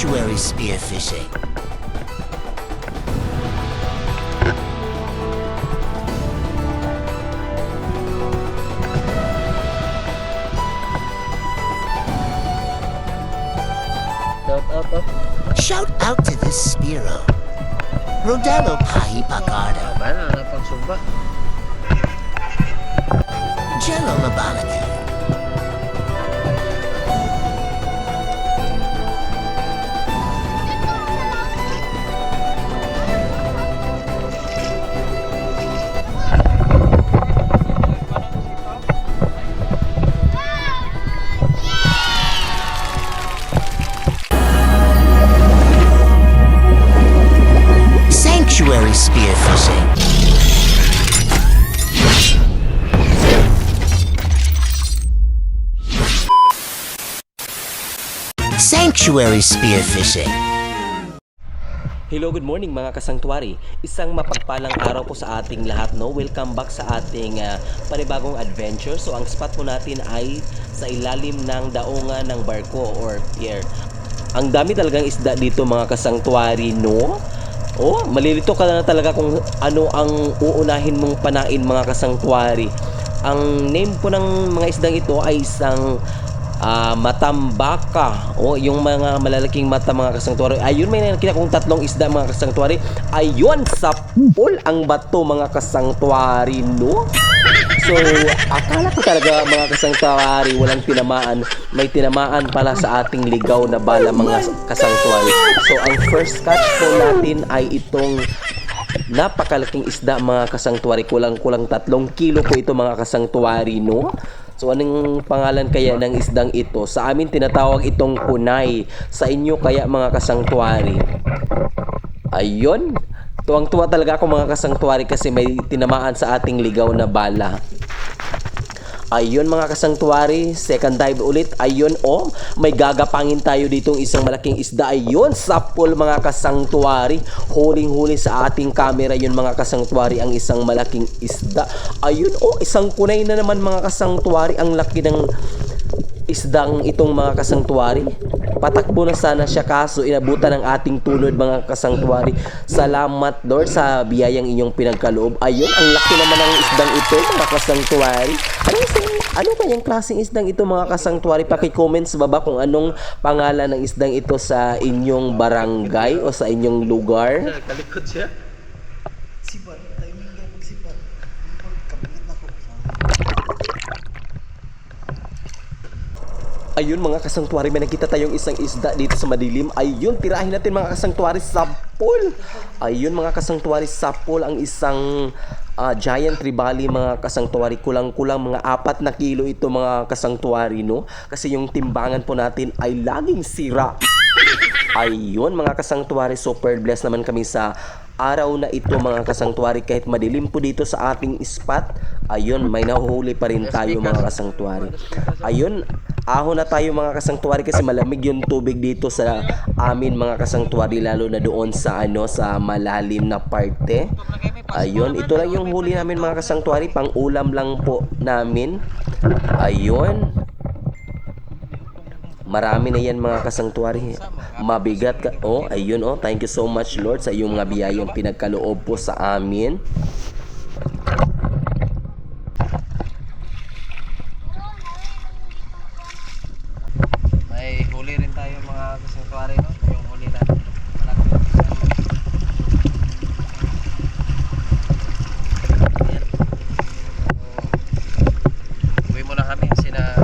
Sanctuary spearfishing. Shout out to this Spiro. Rodello Pahi Pagardo. Mana na pagsumba? Jello Labalaki. Sanctuary spearfishing. Sanctuary spearfishing. Hello, good morning mga kasangtuwari. Isang mapagpalang araw po sa ating lahat, no? Welcome back sa ating panibagong adventure. So ang spot po natin ay sa ilalim ng daungan ng barko or pier. Ang dami talagang isda dito mga kasangtuwari, no? Oh, malilito ka na talaga kung ano ang uunahin mong panain mga kasangtuwari. Ang name po ng mga isdang ito ay isang matambaka. O, yung mga malalaking mata mga kasangtuwari. Ayun, may nakita kong tatlong isda mga kasangtuwari. Ayun, sapul ang bato mga kasangtuwari, no? So, akala ko talaga mga kasangtuwari walang tinamaan. May tinamaan pala sa ating ligaw na bala mga kasangtuwari. So, ang first catch po natin ay itong napakalaking isda mga kasangtuwari. Kulang-kulang 3 kilo po ito mga kasangtuwari, no? So, anong pangalan kaya ng isdang ito? Sa amin tinatawag itong kunay. Sa inyo kaya mga kasangtuwari? Ayun. Tuwang-tuwa talaga ako mga kasangtuwari kasi may tinamaan sa ating ligaw na bala. Ayun mga kasangtuwari, second dive ulit. Ayun, oh, may gagapangin tayo ditong isang malaking isda. Ayun, sapol mga kasangtuwari. Huling-huli sa ating camera yun mga kasangtuwari ang isang malaking isda. Ayun, oh, isang kunay na naman mga kasangtuwari. Ang laki ng isdang itong mga kasangtuwari. Patakbo na sana siya kaso inabutan ng ating tunod mga kasangtuwari. Salamat Lord sa biyayang inyong pinagkaloob. Ayun, ang laki naman ng isdang ito mga kasangtuwari. Ano kayang klaseng isdang ito mga kasangtuwari? Paki-comment sa baba kung anong pangalan ng isdang ito sa inyong barangay o sa inyong lugar. Kalikod siya. Sipat, timing ka magsipat. Kabinet ako. Ayun mga kasangtuwari, may nakita tayong isang isda dito sa madilim. Ayun, tirahin natin mga kasangtuwari, sapol. Ayun mga kasangtuwari, sapol ang isang giant tribali mga kasangtuwari. Kulang-kulang mga 4 na kilo ito mga kasangtuwari, no? Kasi yung timbangan po natin ay laging sira. Ayun mga kasangtuwari, super blessed naman kami sa araw na ito mga kasangtuwari. Kahit madilim po dito sa ating spot, ayun, may nahuhuli pa rin tayo mga kasangtuwari. Ayun, ahon na tayo mga kasangtuwari kasi malamig yung tubig dito sa amin mga kasangtuwari, lalo na doon sa sa malalim na parte. Ayun, ito lang yung huli namin mga kasangtuwari, pang ulam lang po namin. Ayun. Marami na yan mga kasangtuwari. Mabigat ka. Oh, ayun oh. Thank you so much Lord sa iyong mga biyayang pinagkaloob po sa amin. May huli rin tayo mga kasangtuwari, no? Yung huli natin. Malaki. Ayan. So, uwi muna kami kasi na